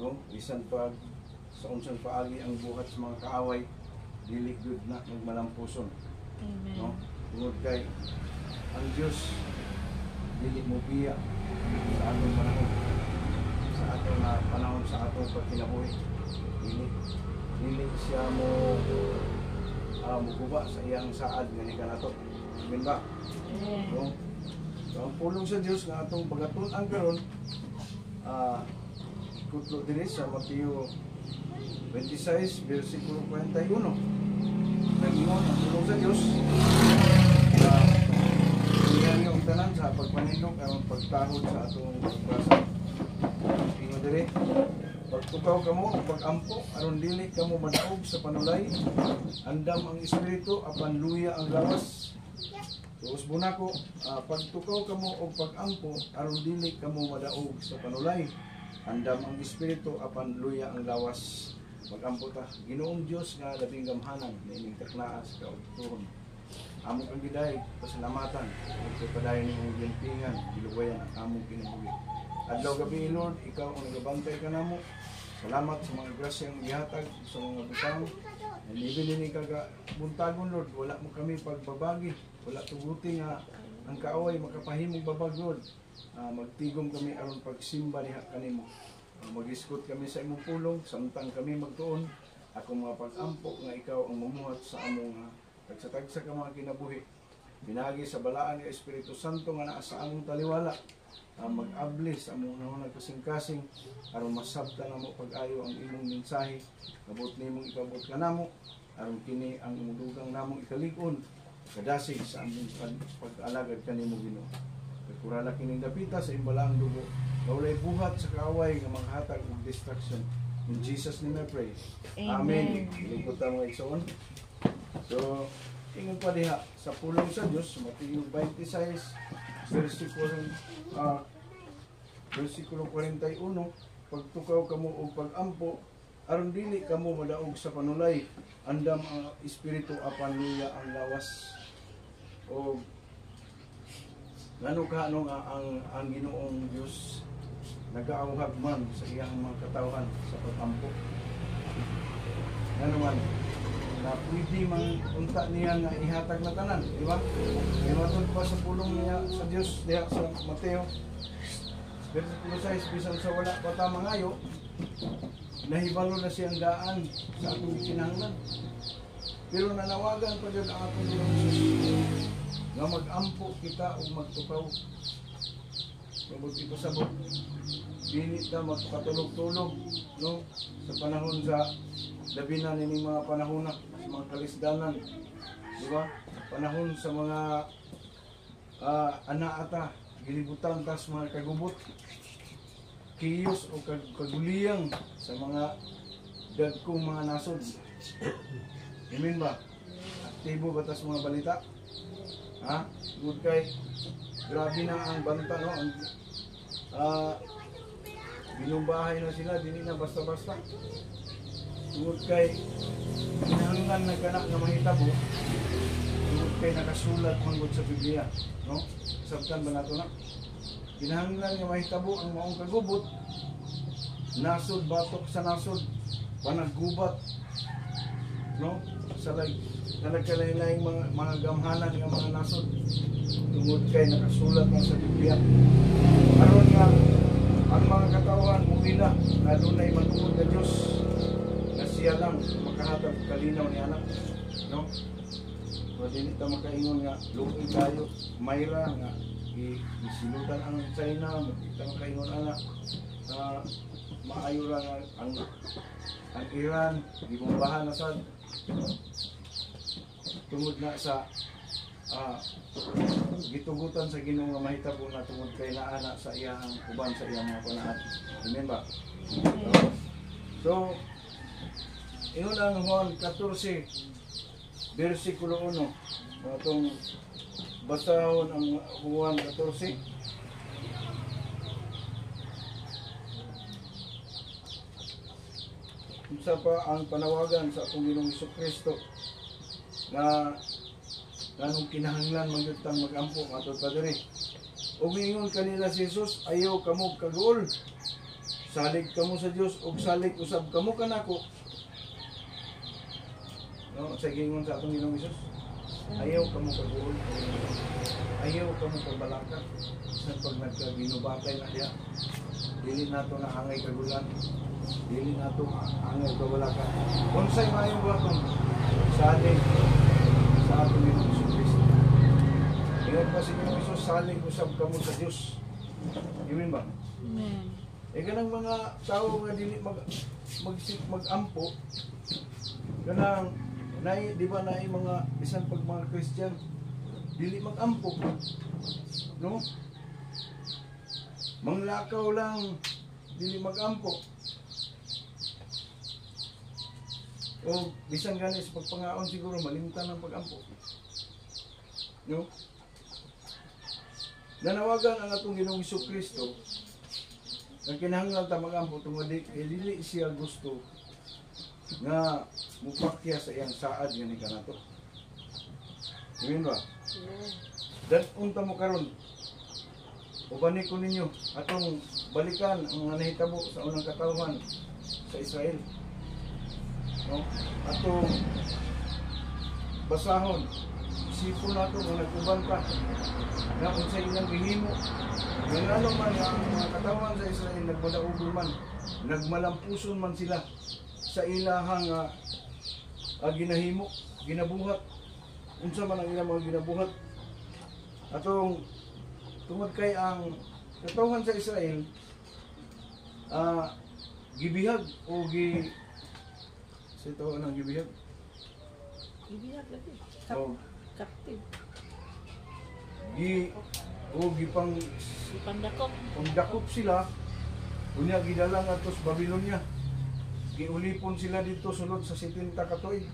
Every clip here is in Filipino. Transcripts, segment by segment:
no? Bisan pag sa unsang paagi ang buhat sa mga kaaway, dili gyud na magmalampuson. Amen. No? Tungod kay ang Dios dili mo biya sa atong panahon. Sa atong panahon sa atong pagkinabuhi. Dili siya mo muguba sa iyang saad nga ni kanato. Amen ba? No? So, ang pulong sa Dios nga atong pagatun-an karon kutlo diri sa Mateo 26 versikulo 41. Nag-ingon ang pulong sa Dios iyan yung tanan sa pagpanindog aron pagtahod sa atong pagbasa. Ingon diri, pagtukaw kamo o pag-ampo aron dili kamo madaog sa panulay, andam ang espiritu apan luya ang lawas. Tuos muna ko, pagtukaw kamo o pag-ampo aron dili kamo madaog sa panulay, andam ang espiritu apan luya ang lawas. Mag-ampo ta, Ginoong Dios nga labing gamhanan na ining taknaas kauturon. Amo kang giday, pasalamatan, pagpadayon ng gintingan, giluwayan ang among kinabuhi. Adlaw gabi, Lord, ikaw ang nagabantay ka namo. Salamat sa mga grasyang gihatag sa mga butang. Nalibin din kagabuntagon, Lord, wala mo kami pagbabagi, wala tuguti nga ang kaaway makapahimong babag, Lord. Magtigom kami aron pagsimba diha kanimo. Mag-iskot kami sa imong pulong, samtang kami magtuon, ako mga pag-ampo nga ikaw ang mamuhat sa among tagsa-tagsa ka mga kinabuhi. Pinagi sa balaan ng Espiritu Santo nga naa sa among taliwala, mag-abli sa among nahunag kasing-kasing, aron masabta na mo pag-ayo ang imong mensahe, kabot nimong ikabot ka namo, aron kini ang imudugang namong ikalig-on, kadasig sa among pag-alagad kanimo Ginoo. Kurala kining dapita sa imbalaang dugo, nawalay buhat sa kaaway nga maghatag og distraction. In Jesus' name I pray. Amen. Lingkod ta mga igsoon. So, ingon pa diha sa pulong sa Dios, Mateo 26 versikulo 41, pagtukaw kamo og pag-ampo aron dili kamo madaog sa panulay, andam ang espiritu apan luya ang lawas. O ngano kaano ang Ginoong Dios nagaawhag man sa iyang mga katawhan sa pag-ampo. Ngano man na pwede mang unta niya nga ihatag na tanan, di ba? May matod pa sa pulong niya sa Dios diha sa Mateo versikulo 6, bisan sa wala pa ta mangayo, nahibalo na siyang daan sa atong kinahanglan. Pero nanawagan pa dyan ang atong Ginoong Jesus nga mag-ampo kita o magtukaw. Tungod ito sabot, dinit na magpatulog-tulog, no? Sa panahon sa labi na nining mga panahon na sa mga kalisdanan, di ba? Panahon sa mga anaata, gilibutan tas mga kagubot, kiyos o kaguliyang sa mga dagkong mga nasod. Amen ba? Aktibo ba tas mga balita? Ha? Good kay grabe na ang banta, no? Binumbahay na sila, dili na basta-basta. Good kay kinahanglan nagkanak na mahitabo. Good kay nakasulat manggod sa Biblia, no? Sabtan ba nato na? Kinahanglan nga mahitabo ang maong kagubot. Nasod batok sa nasod, panaggubat, no? Sa nagkalain-laing mga gamhanan ng mga nasod, tungod kay nakasulat na sa Biblia. Aron nga ang mga katawhan muwila na dunay matuod na Dios na siya lang makahatag kalinaw ni anak, no? So dili ta makaingon nga luoy kayo mayra nga isilutan ang China, kita makaingon anak maayo lang ang Iran gibombahan na sad tungod na sa gitugutan sa Ginoo nga mahitabo na tungod kay naana sa iyang uban sa iyang mga panaat. Amen ba? So ingon ang Juan 14 versikulo 1. Atong basahon ang Juan 14. Isa pa ang panawagan sa atong Ginoong Jesucristo na ganong kinahanglan magyutang mag-ampo matod pa diri. Ug ingon kanila si Jesus, ayaw kamo kagul salig kamo sa Dios ug salig usab kamo kanako. No, sa gingon sa atong Ginoong Hesus. Ayaw kamo kaguol. Ayaw kamo kabalaka. Sa pag nagkaginubakay na diya. Dili nato na angay kagulan. Dili nato angay kabalaka. Unsay maayo ba tong salig sa atong Ginoong Hesus? Kaya pa si Ginoong Hesus salig usab kamo sa Dios. Amen ba? Amen. Kanang mga tao nga dili mag-ampo kanang di ba na mga bisan pag mga Christian dili mag-ampo, no? Manglakaw lang, dili mag-ampo. O bisan gani sa pagpangaon siguro malimtan ang pag-ampo, no? Nanawagan ang atong Ginoong Hesukristo ang kinahanglan ta mag-ampo tungod dili siya gusto nga mupakya sa iyang saad nga ni kanato. Amen ba? Dan unta mo karon. Ubani ko ninyo atong balikan ang mga nahitabo sa unang katawhan sa Israel. No? Atong basahon sipon nato kung nagkuban pa na unsay ilang gihimo. Yung lalo man ang mga katawan sa Israel nagmadaugol man, nagmalampuson man sila sa ilahang ginahimo, ginabuhat. Unsa man ang ilang mga ginabuhat. Atong tungod kay ang katawan sa Israel gibihag o sito nang gibihag. Gibihag lagi. Oh. Kaptib. Gipang Ipandakop. dakop sila unya gidalang atos Babylonia. Giulipon sila dito sulod sa 70 ka tuig.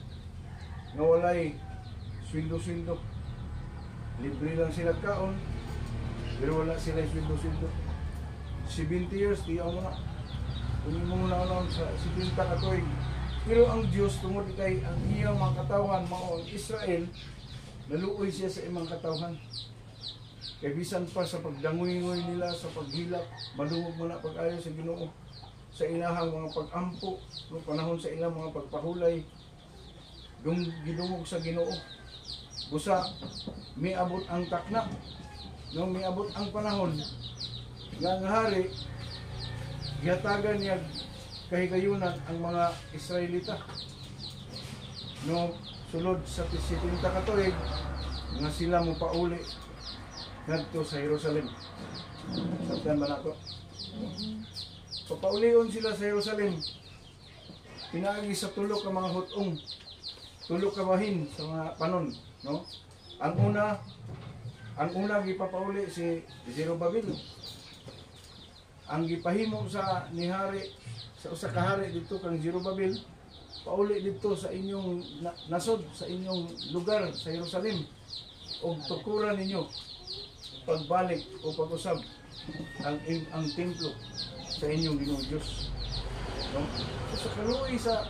Nga walay sweldo-sweldo. Libre lang sila kaon. Pero wala sila sweldo-sweldo. 70 years tiyaw mo na. Kunin mo na sa 70 ka tuig. Pero ang Diyos tungod kay ang iyang mga katawan mao ang Israel, naluoy siya sa imong katawan. Kay bisan pa sa pagdangoy-ngoy nila sa paghilak, madungog mo na pag-ayo sa Ginoo sa ilahang mga pag-ampo no panahon sa ilang mga pagpahulay gidungog sa Ginoo. Busa miabot ang takna, no miabot ang panahon nga ang hari gihatagan niya kahigayunan ang mga Israelita. No sulod sa 70 ka tuig nga sila mo pauli ngadto sa Jerusalem. Sabtan ba nato? Papaulion sila sa Jerusalem. Pinaagi sa tulo ka mga hutong, tulo ka bahin sa mga panon, no? Ang una gipapauli si Zerubbabel. Ang gipahimo sa ni hari sa usa ka hari dito kang Zerubbabel, pauli dito sa inyong nasod, sa inyong lugar sa Jerusalem. Og tukuran ninyo pagbalik o pag-usab ang templo sa inyong Ginoong Diyos. No? So, sa kaluoy sa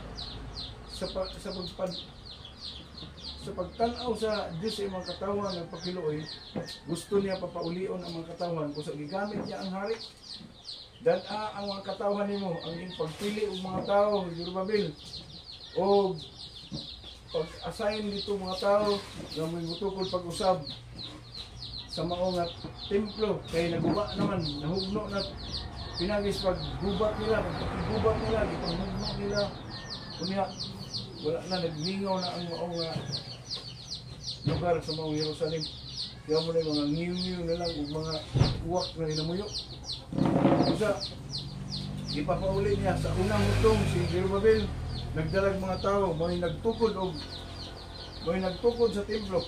pagtanaw sa Diyos sa mga katawan ng pakiluoy, gusto niya papaulion ang mga katawan kung sa gigamit niya ang hari. Dan ang mga katawan nimo, ang pagpili ng mga tao, Zerubbabel, o pag-assign dito mga tao na may mutukod pag-usab sa maong templo kay naguba naman, nahugno na pinagis paggubat nila, paggubat nila, gipanghugno nila unya wala na, nagmingaw na ang maong lugar sa maong Jerusalem. Kaya mo na mga ngiw-ngiw na lang ug mga uwak na ninamuyo. Isa ipapauli niya sa unang hutong si Zerubbabel, nagdalag mga tao, may nagtukod sa templo.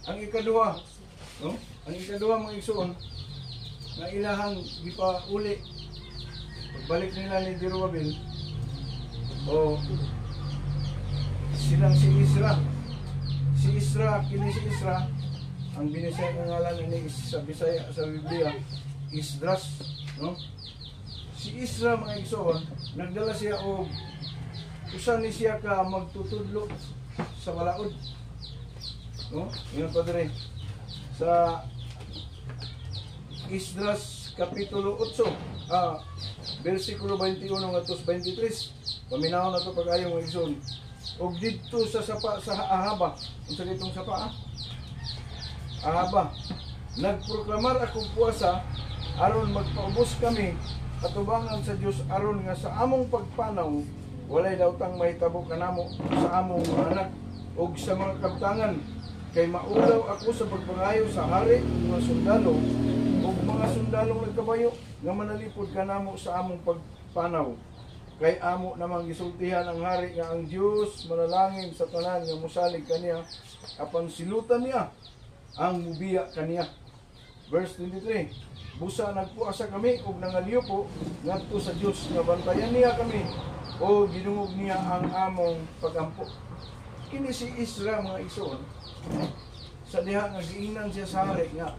Ang ikaduha, no? Ang ikaduha mga igsoon na ilahang gipauli pagbalik nila ni Zerubbabel o silang si Isra kini si Isra ang binisay ng ngalan ni sa Bisaya sa Biblia Isdras, no? Si Isra mga igsoon nagdala siya og usan ni siya ka magtutudlo sa balaod, no? Yun pa dire sa Isdras Kapitulo 8 versikulo 21 ngadto sa 23. Paminaw na to pag-ayo mga igsoon. Og didto sa sapa sa Ahaba, unsa ditong sapa Ahaba. Nagproklamar akong puwasa aron magpaubos kami katubangan sa Dios aron nga sa among pagpanaw walay daotang mahitabo kanamo sa among mga anak ug sa mga kabtangan kay maulaw ako sa pagpangayo sa hari mga sundalo ug mga sundalong nagkabayo nga manalipod kanamo sa among pagpanaw kay amo namang gisultihan ang hari nga ang Dios manalangin sa tanan nga mosalig kaniya apan silutan niya ang mubiya kaniya. Verse 23. Busa nagpuasa kami ug nangaliyo po ngadto sa Dios nga bantayan niya kami o ginungog niya ang among pagampo. Kini si Isra mga igsoon sa diha nga giingnan siya sa hari nga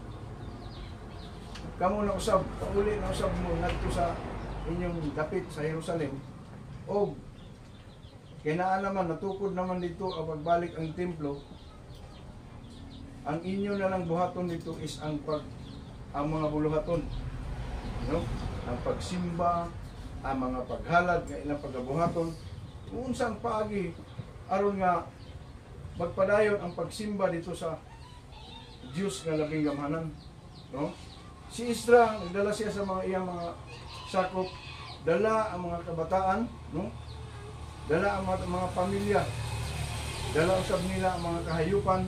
kamo na usab uli na usab mo ngadto sa inyong dapit sa Jerusalem o kinaan naman natukod naman dito ang pagbalik ang templo. Ang inyo na lang buhaton dito is ang mga buluhaton, no? Ang pagsimba, ang mga paghalad nga ilang pagabuhaton, kung unsang paagi aron nga magpadayon ang pagsimba dito sa Dios nga labing gamhanan, no? Si Isra nagdala siya sa mga iyang mga sakop, dala ang mga kabataan, no? Dala ang mga pamilya, dala usab nila ang mga kahayupan,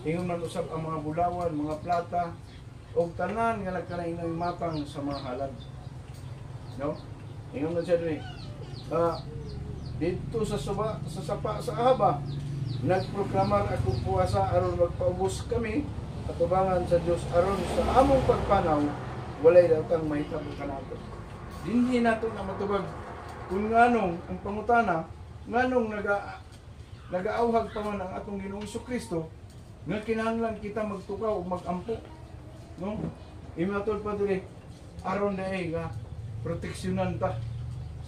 ingon man usab ang mga bulawan, mga plata, o tanan nga nagkalainang matang sa mga halad. No? Ingon na siya doon dito sa sapa sa Ahaba, nagproklamar ako puwasa aron magpaubos kami katubangan sa Dios aron sa among pagpanaw walay datang mahitabo kanato. Dinhi nato na matubag kung nganong ang pangutana nganong nagaawhag pa man ang atong Ginoong Kristo nga kinahanglan kita magtukaw o magampo, no? Imatod pa diri aron daay nga proteksyonan ta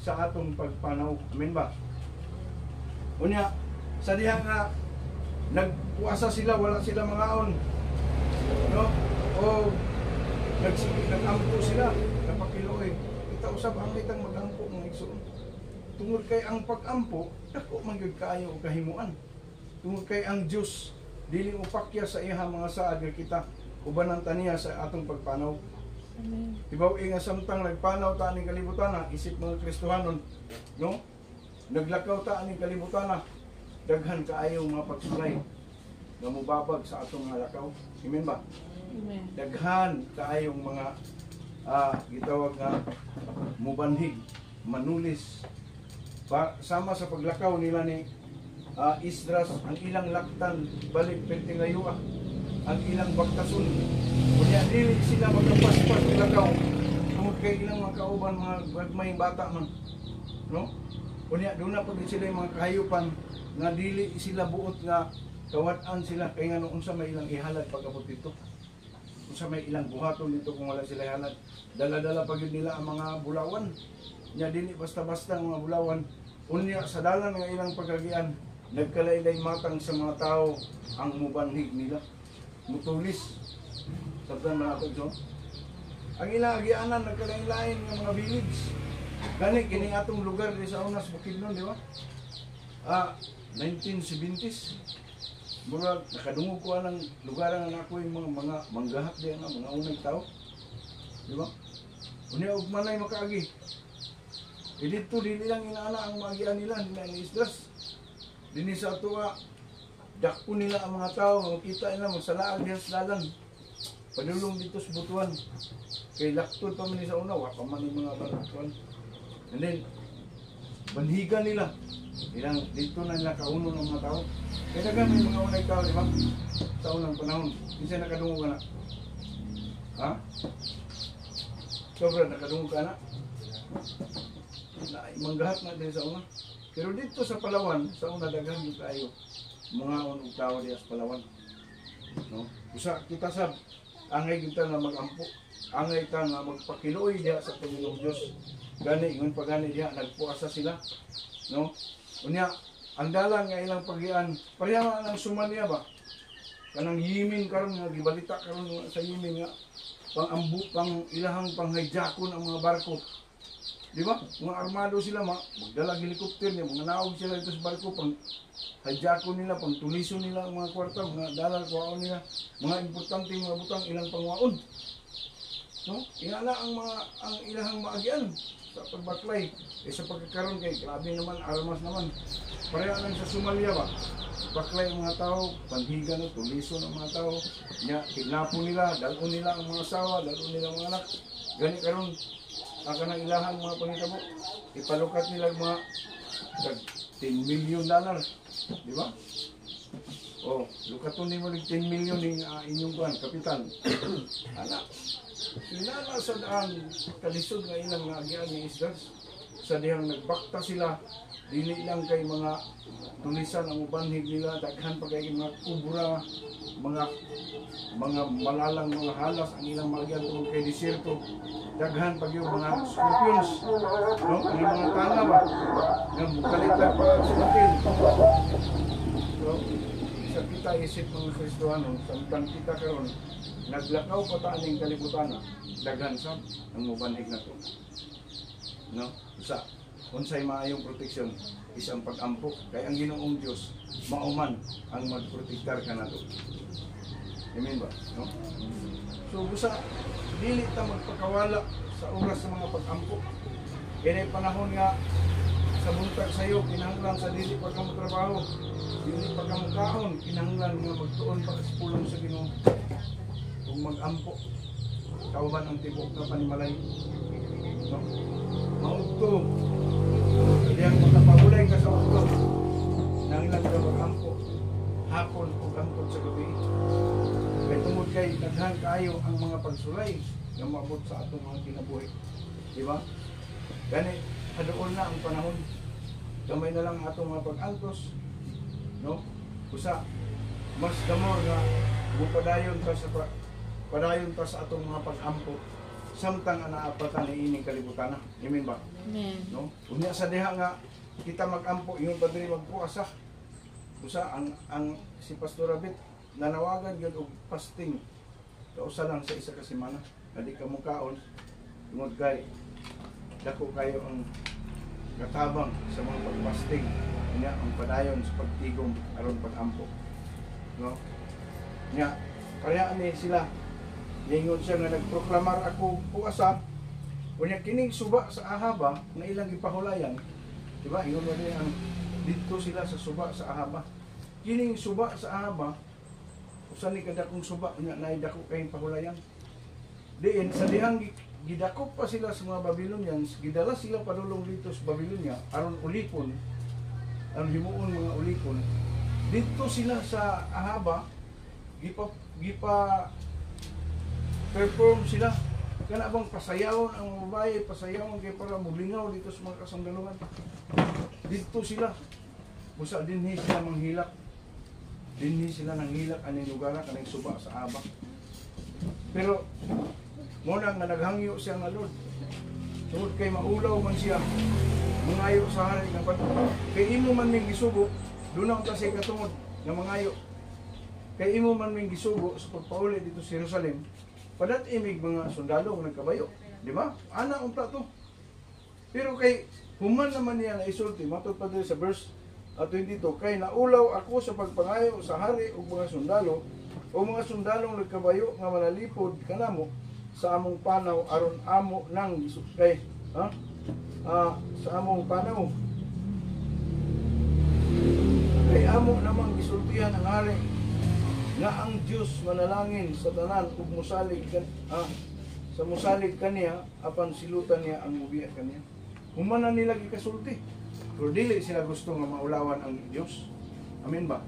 sa atong pagpanaw. Amen ba? Unya sa diha nga nagpuasa sila wala sila mangaon, no? O nagampo sila napakiloy. Kita usab ang kitang magampo mga igsoon. Tungod kay ang pag-ampo dako man gyud kaayo og kahimuan. Tungod kay ang Dios dili upakya sa iya mga saad nga kita ubanan taniya sa atong pagpanaw. Amen. Tibaw nga samtang nagpanaw ta aning kalibutan isip mga Kristohanon, no? Naglakaw ta aning kalibutan daghan kaayo mga pagsulay nga mubabag sa atong mga lakaw. Amen ba? Amen. Daghan kaayong mga gitawag nga mubanhig, manulis sama sa paglakaw nila ni Isdras, ang ilang laktan balik pentingayua, ang ilang bagtason. Kunya dili sila magkapaspas lakaw tungod kay ilang mga kauban mga gagmayng bata man, no? Kunya doon na pag sila yung mga kahayupan nga dili sila buot nga kawat-an sila kay nga noon sa may ilang ihalad pagabot dito. Kung sa may ilang buhaton dito kung wala sila ihalad, dala-dala pag yun nila ang mga bulawan. Nya dili basta-basta ang mga bulawan. Unya sa dalan nga ilang pagagian nagkalaylay matang sa mga tao ang mubanhig nila. Mutulis. Sabtan mga ito. Ang ilang agianan nagkalain-lain ng mga village. Gani, kining atong lugar di sa unas Bukidnon, di ba? 1970s. Murag, nakadungog ko ang lugar nga ako yung mga manggahat diyan na, mga unay tao. Di ba? Unya, og manay makaagi. Dito, dili lang inaana ang maagian nila, nila ni Isdras. Dini sa tuwa, dako nila ang mga tao, makita nila, magsalaag diyan sa dalan. Panulong dito sa butuan. Kay laktod pa man sa una, wapa man yung mga butuan. And then, banhigan nila. Ilang dito na nila kauno ng mga tao. Kaya nagan may mga unay tao, di ba? Sa unang panahon. Minsan nakadungo ka na. Ha? Sobra, nakadungo ka na. Manggahat na din sa una. Pero dito sa Palawan, sa una dagan yung tayo. Mga unang tao diya sa Palawan. No? Usa, kita sab, angay kita nga mag-ampo. Angay ka nga magpakiloy diya sa Panginoong Diyos. Gani, ngun pagani diya, nagpuasa sila. No? Unya, ang dalang nga ilang pagian, pareha ang suman niya ba? Kanang Yimin karon nga gibalita karon sa Yimin nga pang ilahang pang hijackon ang mga barko. Di ba? Mga armado sila, magdalag helicopter niya, mga naog sila dito sa barko, pang hijackon nila, pang tuliso nila ang mga kwarta, mga dalar, kuwaon nila, mga importante mga butang, ilang pangwaon. No? Ingala ang ilahang maagian sa pagbaklay. Sa pagkakaroon kay grabe naman, armas naman. Pareha lang sa Somalia ba? Baklay ang mga tao, panhiga no, tuliso ng mga tao. Nya, kidnapo nila, dalon nila ang mga asawa, dalon nila ang mga anak. Gani karon ang kanang ilahang mga pangitabo. Ipalukat nila mga $10 million. Di ba? Oh, lukaton nimo lig 10 million ning inyong kuan, kapitan. Anak. Sinala sa daan kalisod nga ilang nga agian ni isdas. Sa dihang nagbakta sila, dili lang kay mga tulisan ang ubanhig nila, daghan pa kay mga kubra, mga malalang mga halas ang ilang magian tungod kay desierto. Daghan pa yung mga scorpions, no? Ang mga tanga ba? Nga mukalita pa sa atin. So, sa kita isip mga Kristohano, samtang kita karon naglakaw pa taan ng kalibutan, daghan sa ang ubanhig na to. No? Sa unsay maayong proteksyon isang pag-ampo kay ang Ginoong Dios mauman ang magprotektar kanato. Amen ba? No? So busa dili ta magpakawala sa oras sa mga pag-ampo. Kini panahon nga sa buntag sayo kinahanglan sa dili pagkamutrabaho, dili pagkamukaon, kinahanglan nga magtuon pa sa pulong sa Ginoo. Kung mag-ampo kauban ang tibok na panimalay. No? Maugto. Diyang makapagulay ka sa uto. Nangilang ka mag-ampo. Hapon o ampot sa gabi. Kaya tungod kay daghan kayo ang mga pagsulay na maabot sa atong mga kinabuhi. Diba? Gani, hadoon na ang panahon. Gamay na lang atong mga pag-antos. No? Kusa, mas damor nga bupadayon pa sa atong mga pag-ampo. Samtang anaapatan ni ining kalibutan na. Amen ba? Amen. No? Unya sa diha nga kita mag-ampo yung padri magpuasa. Usa ang si Pastor Rabit nanawagan gyud og fasting. Kausa lang sa isa ka semana. Adi ka mukaon tungod kay dako kayo ang katabang sa mga pag-fasting. Unya ang padayon sa pagtigom aron pag-ampo. No? Unya kaya ni sila ningon siya nga nagproklamar ako puasa. Unya kining suba sa Ahaba na ilang gipahulayan. Di ba? Ingon mo din ang dito sila sa suba sa Ahaba. Kining suba sa Ahaba, usa ni kada kong suba unya naay dako kay pahulayan. Diin sa dihang gidakop pa sila sa mga Babylonians, gidala sila padulong dito sa Babylonia aron ulipon, aron himuon mga ulipon. Dito sila sa Ahaba gipa perform sila. Kana bang pasayawon ang babae, pasayawon kay para mulingaw dito sa mga kasandalungan. Dito sila. Busa dinhi sila manghilak. Dinhi sila nanghilak aning lugar kanang suba sa Ahaba. Pero muna nga naghangyo siya nga Lord. Tungod kay maulaw man siya. Mangayo sa hari nga bato. Kay imo man ning gisugo, dunaw ta siya katungod nga mangayo. Kay imo man ning gisugo sa pagpauli dito sa Jerusalem. Padat imig mga sundalo ng nagkabayo, di ba? Ana unta to. Pero kay human naman niya na isulti, matod pa din sa verse 22, kay naulaw ako sa pagpangayo sa hari ug mga sundalo o mga sundalong nagkabayo nga manalipod kanamo sa among panaw aron amo nang kay sa among panaw. Kay amo namang gisultihan ang hari nga ang Diyos manalangin sa tanan ug musalig sa musalig kaniya apan silutan niya ang mubiya kaniya. Human na nila gikasulti. Pero dili sila gusto nga maulawan ang Diyos. Amen ba?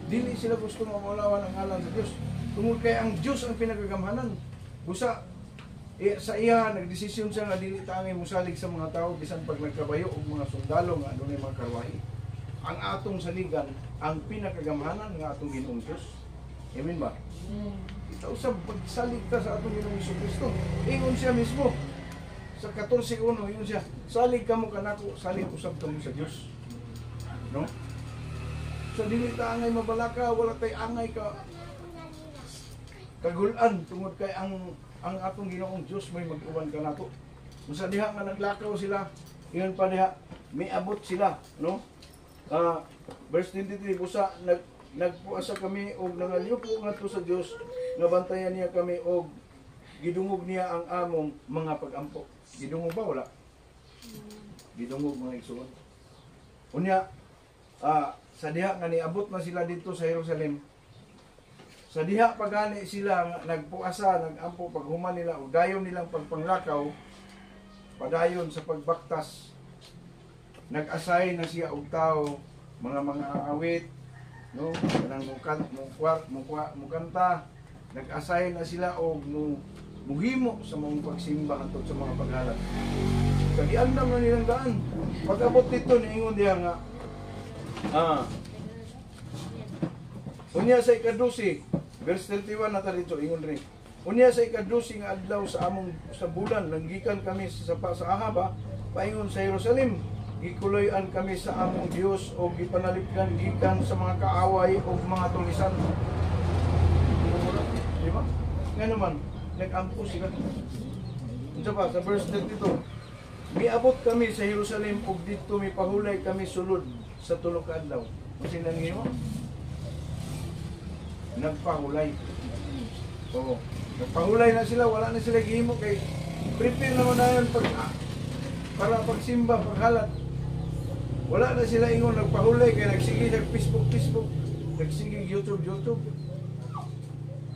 Dili sila gusto nga maulawan ang ngalan sa Diyos. Tungod kay ang Diyos ang pinagagamhanan. Busa sa iya nagdesisyon siya nga dili tangi musalig sa mga tao bisan pag nagkabayo og mga sundalo nga adunay mga karwahi. Ang atong saligan ang pinakagamhanan nga atong Ginoong Diyos. Amen ba? Ito usab pagsalig ka sa atong Ginoong Jesucristo. Ingon siya mismo sa 14:1, ingon siya, salig kamo kanako, salig usab kamo sa Dios. No? So dili ta angay mabalaka, wala tay angay ka kagulan tungod kay ang ang atong Ginoong Dios may mag-uban kanato. Usa diha nga naglakaw sila, ingon pa diha, may abot sila, no? Verse 23, usa nagpuasa kami og nangalyupo ngadto sa Dios nga bantayan niya kami og gidungog niya ang among mga pag-ampo. Gidungog ba wala? Gidungog mga igsoon. Unya sa diha nga niabot na sila dito sa Jerusalem. Sa diha pagani sila nagpuasa, nagampo paghuman nila o dayon nilang pagpanglakaw, padayon sa pagbaktas. Nag-asay na siya og tao, mga awit, no? Kanang mukanta, nag-asay na sila og muhimo sa mga pagsimba hangtod sa mga paghalad. Kagiandam na nilang daan. Pag-abot dito niingon diha nga unya sa ikadusi, verse 31 na dito ingon rin. Unya sa ikadusi nga adlaw sa among sa bulan nanggikan kami sa Ahaba paingon sa Jerusalem. Gikuloy-an kami sa among Dios o gipanalipdan gikan sa mga kaaway o mga tulisan. Di ba? Nga naman, nag-ampo sila. Unsa pa sa verse 32. Miabot kami sa Jerusalem ug didto mipahulay kami sulod sa tulo ka adlaw. Kasi nangyimo nagpahulay. Oo. Nagpahulay na sila, wala na sila gihimo kay prepare naman na yun para pagsimba, paghalat. Wala na sila ingon nagpahulay kay nagsige sa Facebook, nagsige YouTube.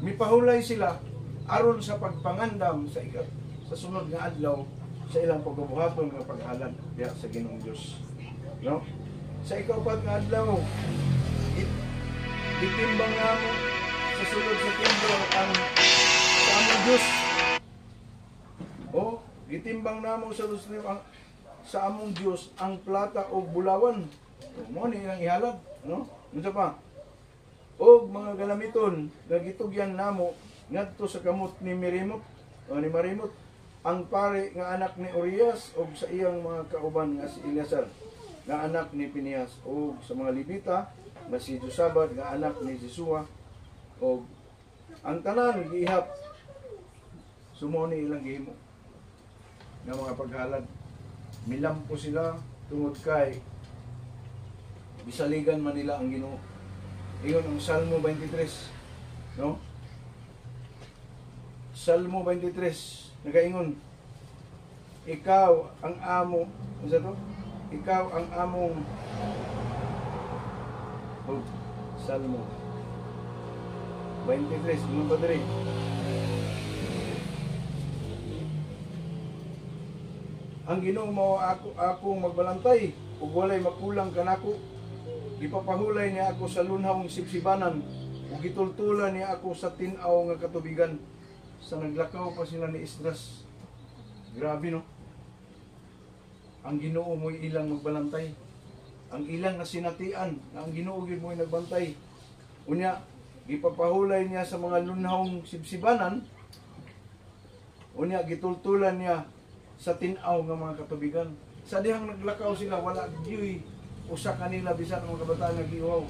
Mipahulay sila aron sa pagpangandam sa sunod nga adlaw sa ilang pagbubuhaton nga paghalat diha sa Ginoong Dios. No? Sa ikaw-pat nga adlaw, itimbang namo sa sulod sa templo ang sa among Dios. O, gitimbang namo sa sulod sa among Dios ang plata o bulawan. Mo ni ang ihalad, no? Unsa pa? Og mga galamiton nga gitugyan namo ngadto sa kamot ni Marimot ang pare nga anak ni Urias og sa iyang mga kauban nga si Eleazar nga anak ni Pinias og sa mga Levita nga si Josabad nga anak ni Jesua og ang tanan giihap sumoni ilang gihimo nga mga paghalad. Milampo sila tungod kay bisaligan man nila ang Ginoo. Iyon ang Salmo 23, no? Salmo 23 nagaingon, ikaw ang amo, ano to? Ikaw ang among Salmo 23, ano ba diri? Ang Ginoo mao akong magbalantay ug walay makulang kanako. Gipapahulay niya ako sa lunhawng sipsibanan ug gitultulan niya ako sa tin-aw nga katubigan. Sa naglakaw pa sila ni Esdras. Grabe no. Ang Ginoo mo'y ilang magbalantay. Ang ilang na sinatian na ang Ginoo gyud mo'y nagbantay. Unya gipapahulay niya sa mga lunhawng sipsibanan. Unya gitultulan niya sa tin-aw nga mga katubigan. Sa dihang naglakaw sila wala gyud usa kanila bisan ang mga kabataan nga giuhaw.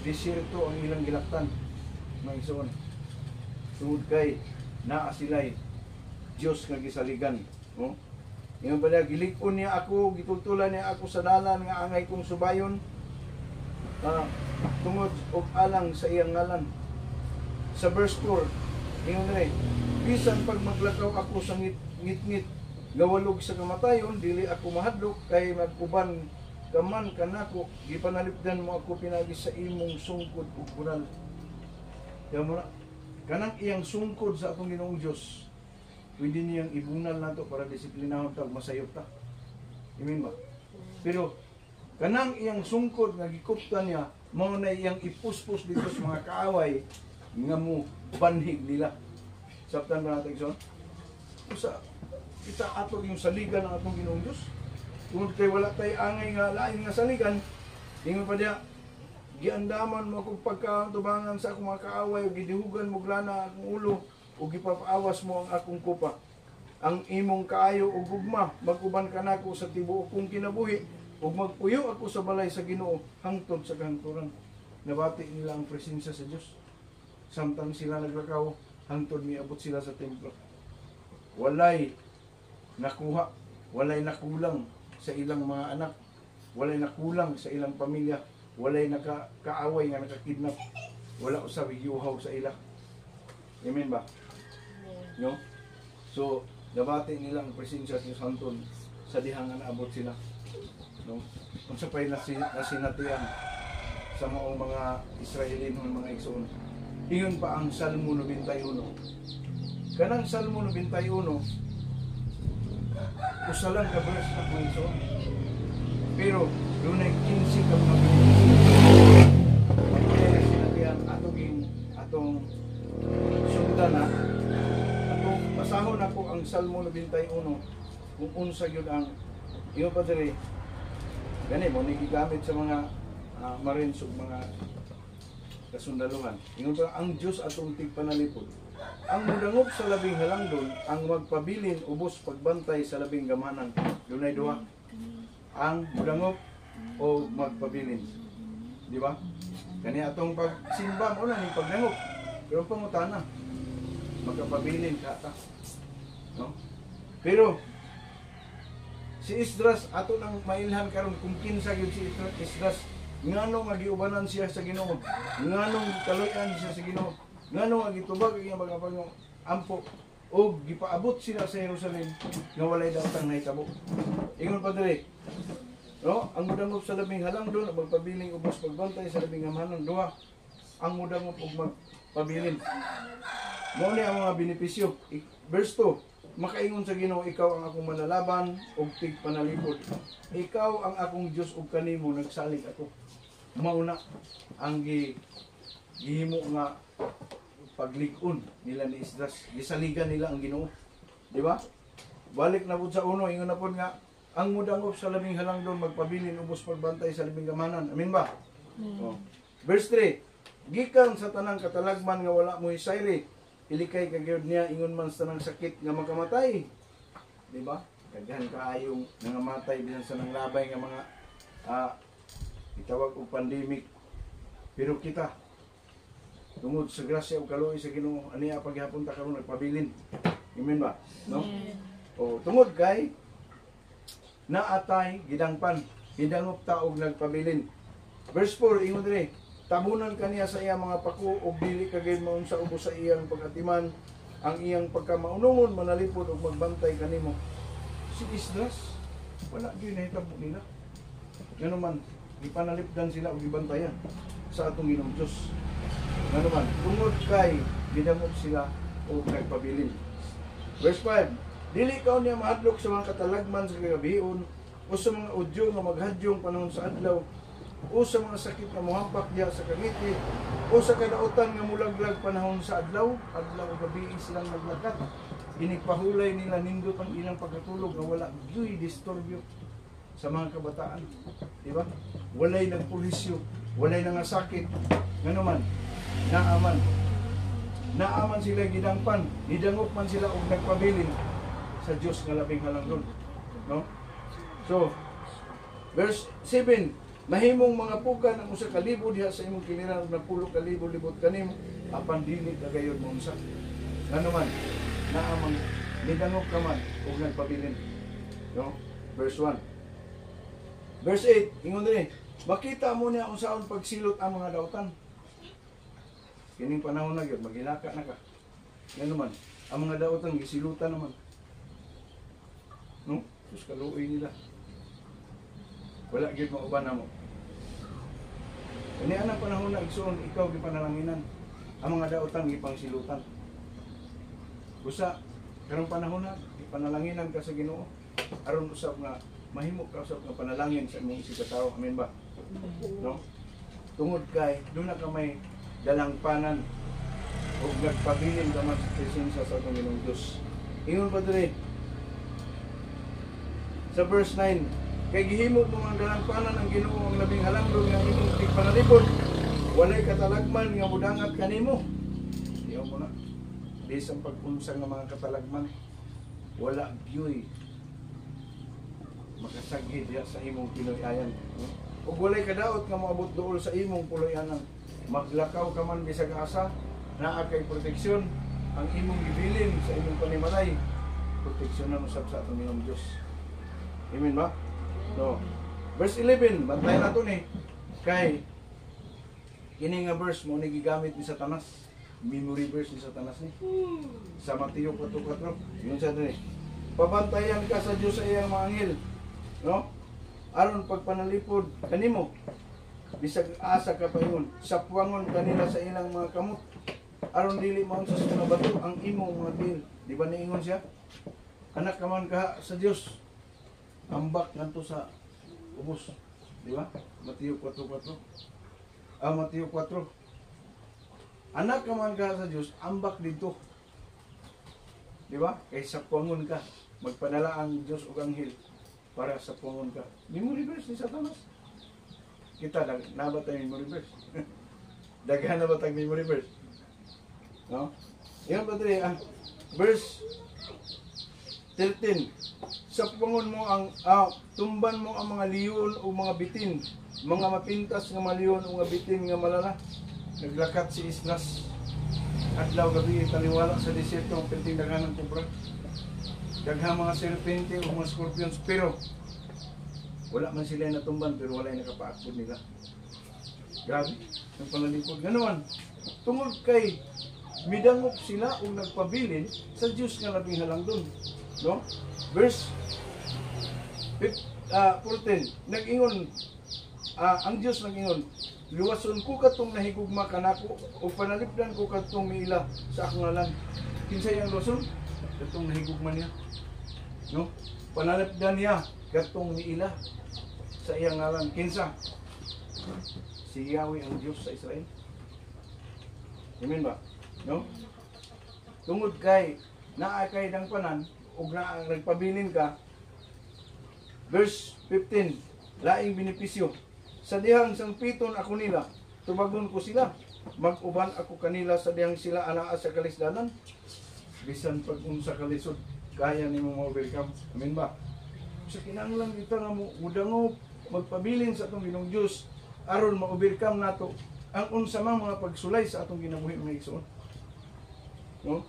Desierto ang ilang gilaktan. Mga igsoon. Tungod kay naa sila'y Diyos nga gisaligan. No? Ngayon pala, gilikon niya ako, gitultulan niya ako sa dalan nga angay kong subayon tungod og alang sa iyang ngalan. Sa verse 4, ngayon rin, bisan pag maglakaw ako sa ngit-ngit gawalog sa kamatayon, dili ako mahadlok kay magkuban kaman kanako, gipanalipdan mo ako pinagi sa imong sungkod ug bunal. Kaya mo na, kanang iyang sungkod sa atong Ginoong Dios, pwede niyang ibunal nato para disiplinahon ta masayop ta. Amen ba? Pero kanang iyang sungkod nga gikuptan niya, mao na iyang ipuspos dito sa mga kaaway nga mo banhig nila. Sabtan ba natin son? Usa kita ato yung saligan ng atong Ginoong Dios. Kung kay wala tay angay nga lain nga saligan, ingon pa diya, giandaman mo kung pagkatubangan sa akong mga kaaway, gidihugan mo glana akong ulo, o gipapaawas mo ang akong kupa. Ang imong kaayo o gugma, maguban ka nako sa tibuok kong kinabuhi, o magpuyo ako sa balay sa Ginoo, hangtod sa kahangturan. Nabati nila ang presensya sa Diyos. Samtang sila naglakaw, hangtod miabot sila sa templo. walay nakuha, walay nakulang sa ilang mga anak, walay nakulang sa ilang pamilya, walay kaaway nga nakakidnap, wala usab yuhaw sa ila. Amen ba? No? So, dabati nila ang presensya sa Diyos Santon sa dihang nga naabot sila. No? Kung sa pa'y nasinatian sa mga Israelin ng mga igsoon. Iyon pa ang Salmo 91. Kanang Salmo 91, usalan ka verse at mga igsoon. Pero, doon ay 15 ka mga binibigyan. Kaya sinatian atong sundan na. Atong pasahon ako ang Salmo 91 kung unsa yun ang iyo pa diri. Gani mo ni gigamit sa mga marines ug mga kasundaluhan. Ingon pa ang Dios atong tigpanalipod. Ang mudangop sa labing halangdon, ang magpabilin ubos pagbantay sa labing gamanan. Dunay duha. Ang mudangop o magpabilin. Di ba? Kani atong pagsimba mo na ni pagdangop. Pero pangutana, magkapabilin ka ta. No? Pero si Esdras ato nang mailhan karon kung kinsa gyud si Esdras, nganong magiubanan siya sa Ginoo, nganong kaloy-an siya sa Ginoo, nganong agitubag ang iyang mga Panginoon ampo o gipaabot sila sa Jerusalem nga walay daotang nahitabo. Ingon pa diri, no, ang mudangop sa labing halangdon ug magpabiling ubos pagbantay sa labing gamanan, duha ang mudangop ug magpabilin. Mao ni ang mga benepisyo. Verse 2, makaingon sa Ginoo, ikaw ang akong manalaban ug tigpanalipod. Ikaw ang akong Dios ug kanimo nagsalig ako. Mao na ang gihimo nga paglig-on nila ni Esdras. Gisaligan nila ang Ginoo. Di ba? Balik na pud sa uno, ingon na pud nga ang mudangop sa labing halangdon magpabilin ubos pagbantay sa labing gamanan. Amen ba? Oh. Verse 3, gikan sa tanang katalagman nga wala mo hisayri, ilikay kagyod niya ingon man sa tanang sakit nga makamatay. Di ba? Daghan kaayong nangamatay bisan sa nanglabay nga mga itawag og pandemic. Pero kita tungod sa grasya ug kaluoy sa Ginoo aniya paghapon ta karon nagpabilin. Amen ba? No? O tungod kay naatay gidangpan, hidangop ta og nagpabilin. Verse 4 ingon diri, tabunan kaniya sa iyang mga pako ug dili kagay maun sa ubos sa iyang pagatiman, ang iyang pagkamaunungon manalipod ug magbantay kanimo. Si Esdras wala gyud nahitabo nila. Ngano man gipanalipdan sila ug gibantayan sa atong Ginoong Dios. Ngano man tungod kay gidangop sila ug nagpabilin. Verse 5, dili kaon niya mahadlok sa mga katalagman sa kagabion o sa mga udyo nga maghadyong panahon sa adlaw o sa mga sakit nga mohampak diha sa kangiti o sa kadautan nga mulaglag panahon sa adlaw o gabi silang naglakad. Inigpahulay nila nindot ang ilang pagkatulog nga wala gyud disturbyo sa mga kabataan. Di ba? Walay nagpulisyo, walay nangasakit. Ngano man, naaman sila gidangpan, nidangop man sila og nagpabilin sa Diyos nga labing halangdon. No? So, verse 7, mahimong mga pugan ang usa ka libo diha sa imong kiliran ug napulo ka libo-libot kanimo apan dili kagayon mo unsa. Ngano man, naamang nidangop ka man ug nagpabilin. No? Verse 1. Verse 8, ingon diri, makita mo niya unsaon pagsilot ang mga dautan. Kining panahon na gyud magilaka na ka. Ngano man, ang mga dautan gisilutan naman. No? Sus kaluoy nila. Wala gyud mauban namo. Kani anang panahon na igsoon ikaw gipanalanginan. Ang mga daotan gipangsilutan. Busa karong panahon na ipanalanginan ka sa Ginoo aron usab nga mahimo ka usab nga panalangin sa imong isig ka tawo. Amen ba? No? Tungod kay do na ka may dalangpanan ug nagpabilin ka man sa presensya sa atong Ginoong Dios. Ingon pa diri sa verse 9, kay gihimo mo ang dalangpanan ang Ginoo ang labing halangdon nga imong tigpanalipod, walay katalagman nga mudangat kanimo. Diyaw mo na. Bisang pag-unsa nga mga katalagman, wala gyud makasagid diha sa imong pinuy-ayan. Ug walay kadaot nga moabot duol sa imong puloy-anan. Maglakaw ka man bisag asa, naa kay proteksyon ang imong gibilin sa imong panimalay. proteksyonan usab sa atong Ginoong Dios. Amen ba? No. Verse 11, bantayan nato ni kay kini nga verse mo ni gigamit ni Satanas. Memory verse ni Satanas ni. Sa Mateo 4:4, yun sa ni. Pabantayan ka sa Dios sa iyang mga anghel, no? Aron pagpanalipod kanimo bisag asa ka paingon, sapwangon kanila sa ilang mga kamot. Aron dili maun sa mga bato ang imong mga bil. Di ba niingon siya? Anak ka man ka sa Dios. Ambak ngadto sa ubos. Di ba? Mateo 4:4. Mateo 4. Anak ka man ka sa Diyos, ambak dito. Di ba? Kay sapwangon ka. Magpanala ang Diyos o anghel para sapwangon ka. Memory verse ni Satanas. Kita, nabat tayo memory verse. Daghan na ba tayong memory verse? No? Yan ba tayo? Verse 13. Sapwangon mo ang, tumban mo ang mga liyon o mga bitin. Mga mapintas nga maliyon o mga bitin nga malala. Naglakat si Isnas. Adlaw gabi taliwala sa desierto ang pinting daghanan kubra. Daghang mga serpente o mga scorpions, pero wala man sila natumban, pero wala nakapaakbod nila. Grabe, ang panalipod. Ganoon, tungod kay midangop sila o nagpabilin sa Diyos nga labing halangdon. No? Verse 14, nag-ingon, ang Diyos nag-ingon, luwason ko katong nahigugma kanako o panalipdan ko katong miila sa akong ngalan. Kinsay ang luwason? Katong nahigugma niya. No? Panalipdan niya katong miila sa iyang ngalan. Kinsa? Si Yahweh ang Diyos sa Israel. Amen ba? No? Tungod kay naa kay dangpanan ug naa nagpabilin ka. Verse 15, laing benepisyo. Sa dihang sangpiton ako nila, tubagon ko sila. Mag-uban ako kanila sa dihang sila anaa sa kalisdanan. Bisan pag-unsa kalisod, kaya nimo ma-overcome. Amen ba? Sa kinahanglan kita nga mudangop, magpabilin sa atong Ginoong Dios aron ma-overcome nato ang unsa mang mga pagsulay sa atong ginabuhi mga igsoon. No?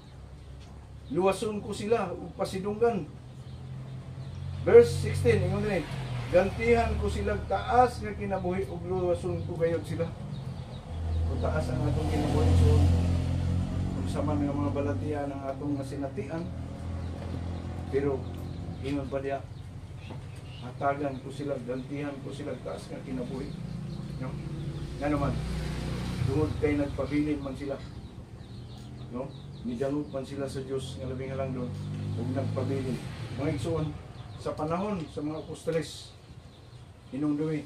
Luwason ko sila ug pasidunggan. Verse 16, ingon din, gantihan ko sila taas nga kinabuhi ug luwason ko gayud sila. Kung taas ang atong kinabuhi so kung sama nga mga balatian ang atong nasinatian, pero ingon pa diya, hatagan ko sila, gantihan ko sila taas nga kinabuhi. No? Nga naman, tungod kay nagpabilin man sila. No? Nidangog man sila sa Diyos nga labing halangdon ug nagpabilin. Mga igsoon, sa panahon sa mga apostoles, hinungdumi,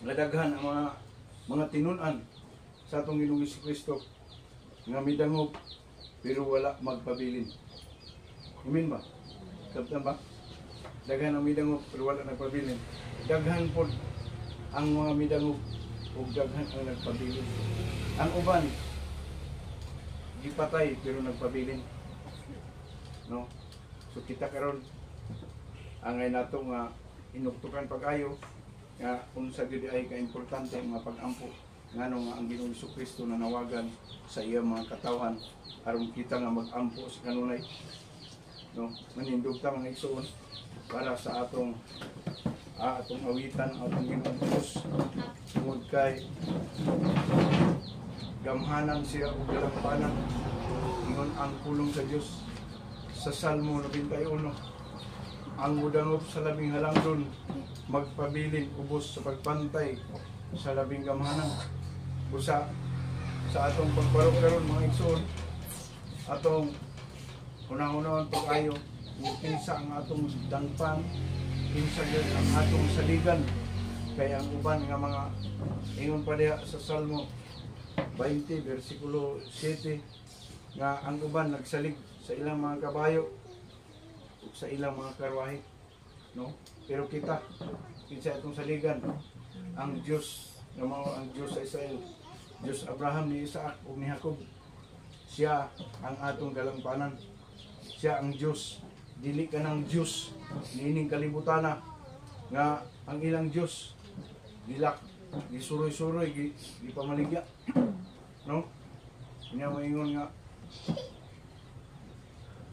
nadaghan ang mga tinun-an sa atong Ginoong Jesucristo nga midangog pero wala magpabilin. Amen ba? Kaptan ba? Daghan ang midangog pero wala nagpabilin. Daghan po ang mga midangog ug daghan ang nagpabilin. Ang uban gipatay pero nagpabilin. No? So kita karon angay nato nga inuktukan pag-ayo nga unsa gyud ay ka-importante ang mga pag-ampo ngano nga ang Ginoong Jesucristo nanawagan sa iyang mga katawhan aron kita nga mag-ampo sa kanunay. No, manindog ta mga igsoon para sa atong awitan atong Ginoong Dios tungod kay gamhanan siya ug dalampanan ingon ang pulong sa Dios sa Salmo 91, ang mudangop sa labing halangdon magpabilin ubos sa pagpantay sa labing gamhanan. Busa sa atong pagbarok karon mga igsoon, atong unang-unang pag-ayo kinsa ang atong dangpan, kinsa gyud ang atong saligan. Kaya ang uban nga mga ingon pa diha sa Salmo 20 versikulo 7 nga ang uban nagsalig sa ilang mga kabayo ug sa ilang mga karwahe, no? Pero kita kinsa atong saligan, ang Dios nga mao ang Dios sa Israel, Dios Abraham, ni Isaac ug ni Jacob. Siya ang atong galampanan. Siya ang Dios, dili ka ng Dios niining kalibutan nga ang ilang Dios dilak gisuroy-suroy gipamaligya, no? Nya moingon nga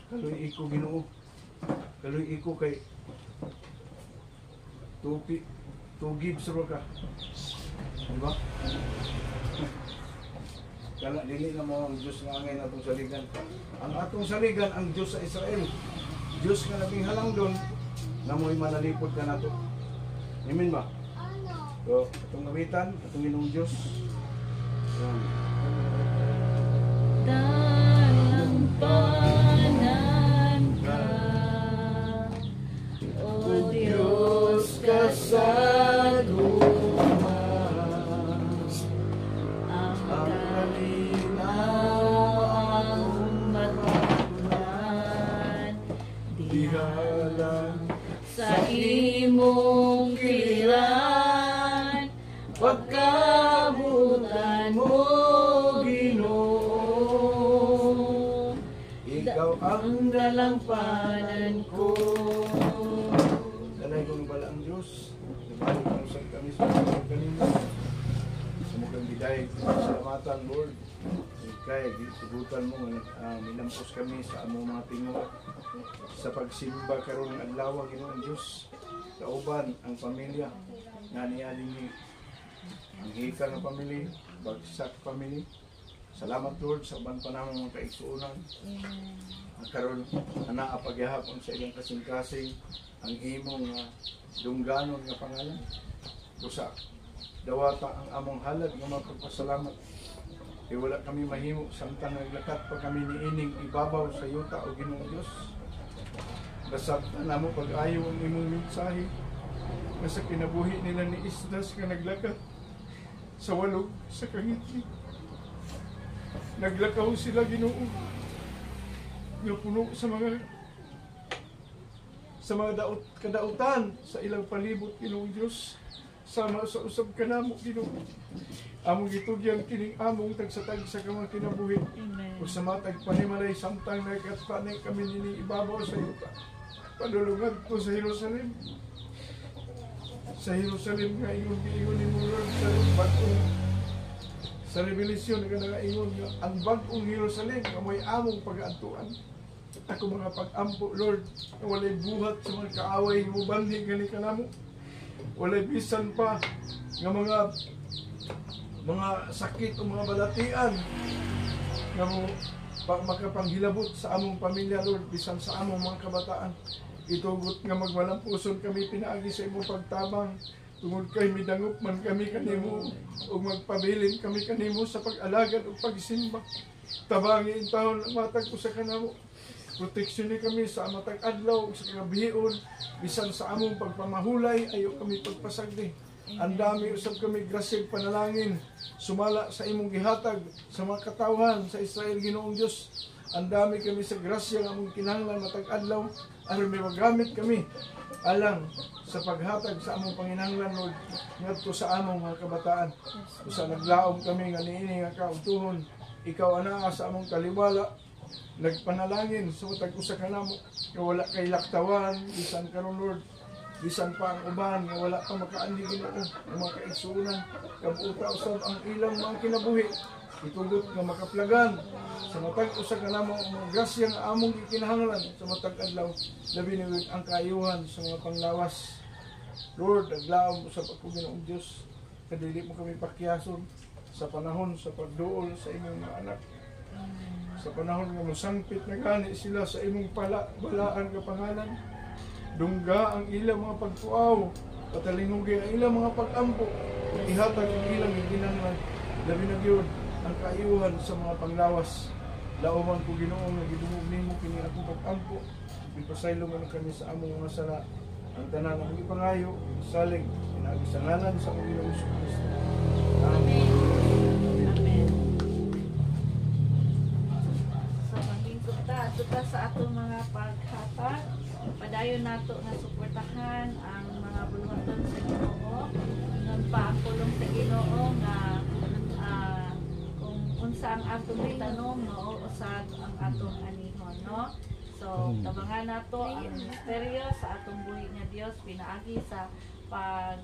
kaloy iko Ginoo Kaloy iko kay two gives ro ka. Diba? Kala dili na mo ang Diyos nga angay atong saligan. Ang atong saligan ang Diyos sa Israel. Diyos nga naging halang doon na mo'y manalipod ka nato. Amen ba? So, atong gawitan, atong Ginoong Diyos. Yan. Dalampanan ka, O Diyos kasagumas, ang kalinaw matugunan, dihalang sa imong kiliran, pagkabutan mo, Ginoo, Ikaw ang dalampanan ko. dalay kong bala ang Diyos. Nabalik ang sa kami sa mga kanina. Sa mukhang biday, salamatan Lord. Kaya gisugutan mo, minampos kami sa among mga tingo. Sa pagsimba karon ng adlaw, Ginoong Diyos. Kauban ang pamilya. Nga niya din ang hika ng pamilya, bagsak family. Salamat Lord sa uban pa naman mga kaigsuunan. Ang karon ana pagyahapon sa ilang kasing-kasing ang imong dungganon nga pangalan. Usa dawata ang among halad nga magpasalamat. Kay wala kami mahimo samtang naglakat pa kami niining ibabaw sa yuta o Ginoong Dios. Basabtan namo pag-ayo ang imong mensahe nga sa kinabuhi nila ni Isdas nga naglakat sa walog sa kangitli. Naglakaw sila Ginoo nga puno sa mga kadautan sa ilang palibot Ginoong Dios. Sama sa usab kanamo Ginoo. Among gitugyan kining among tagsatag sa kamang kinabuhi. Amen. Ug sa matag panimalay samtang nagkatpanay kami nini ibabaw sa yuta. Padulungad ko sa Jerusalem. Sa Jerusalem nga ingon giingon ni Lord sa bagong sa revelasyon nga nagaingon nga ang bagong Jerusalem nga may among pag-aadtuan. Ako mga pag-ampo Lord, na walay buhat sa mga kaaway mo bandi gani kanamo. Walay bisan pa nga mga sakit o mga balatian nga mo makapanghilabot sa among pamilya Lord, bisan sa among mga kabataan. Itugot nga magwalampuson kami pinaagi sa imong pagtabang. Tungod kay midangop man kami kanimo o magpabilin kami kanimo sa pag-alagad o pagsimba. Tabangi in taon ang matag ko sa kanamo. Proteksyon ni kami sa matag adlaw sa kagabion, bisan sa among pagpamahulay ayo kami pagpasagdi. Ang dami usab kami grasya panalangin sumala sa imong gihatag sa mga katawhan sa Israel Ginoong Dios. Ang dami kami sa grasya nga among kinahanglan matag adlaw aron may magamit kami alang sa paghatag sa among panginahanglan Lord ngadto sa among mga kabataan. Usa naglaom kami nga niini nga kautuhon ikaw anaa sa among kaliwala. Nagpanalangin sa matag usa kanamo nga wala kay laktawan bisan karon Lord, bisan pa ang uban nga wala pa makaandi Ginoo ang mga kaigsuonan kabuta usab ang ilang mga kinabuhi. Itugot nga makaplagan sa matag usa kanamo ang mga grasya nga among gikinahanglan sa matag adlaw, labi na ang kaayuhan sa mga panglawas. Lord, naglaom usab ako Ginoong Dios, kadili mo kami pakyason sa panahon sa pagduol sa imong mga anak. Sa panahon nga mosangpit na gani sila sa imong balaan nga pangalan. Dungga ang ilang mga pagtuaw, patalingugi ang ilang mga pag-ampo, ihatag ang ilang gikinahanglan, labi na gyud ang kaayuhan sa mga panglawas. Laoman ko Ginoo nga gidungog nimo kini akong pag-ampo. Ipasaylo man kami sa among mga sala. Ang tanan ang ipangayo, saling pinaagi sa ngalan sa among Ginoong Kristo. Amen. Amen. So, maging tuta sa atong mga paghatag. Padayon nato nga suportahan ang mga buluhaton sa Ginoo. Nagpaakulong sa Ginoo nga kung unsa ang atong itanom, no, usad ang atong anihon, no? So, tabangan nato ang misteryo sa atong buhi nga Dios pinaagi sa pag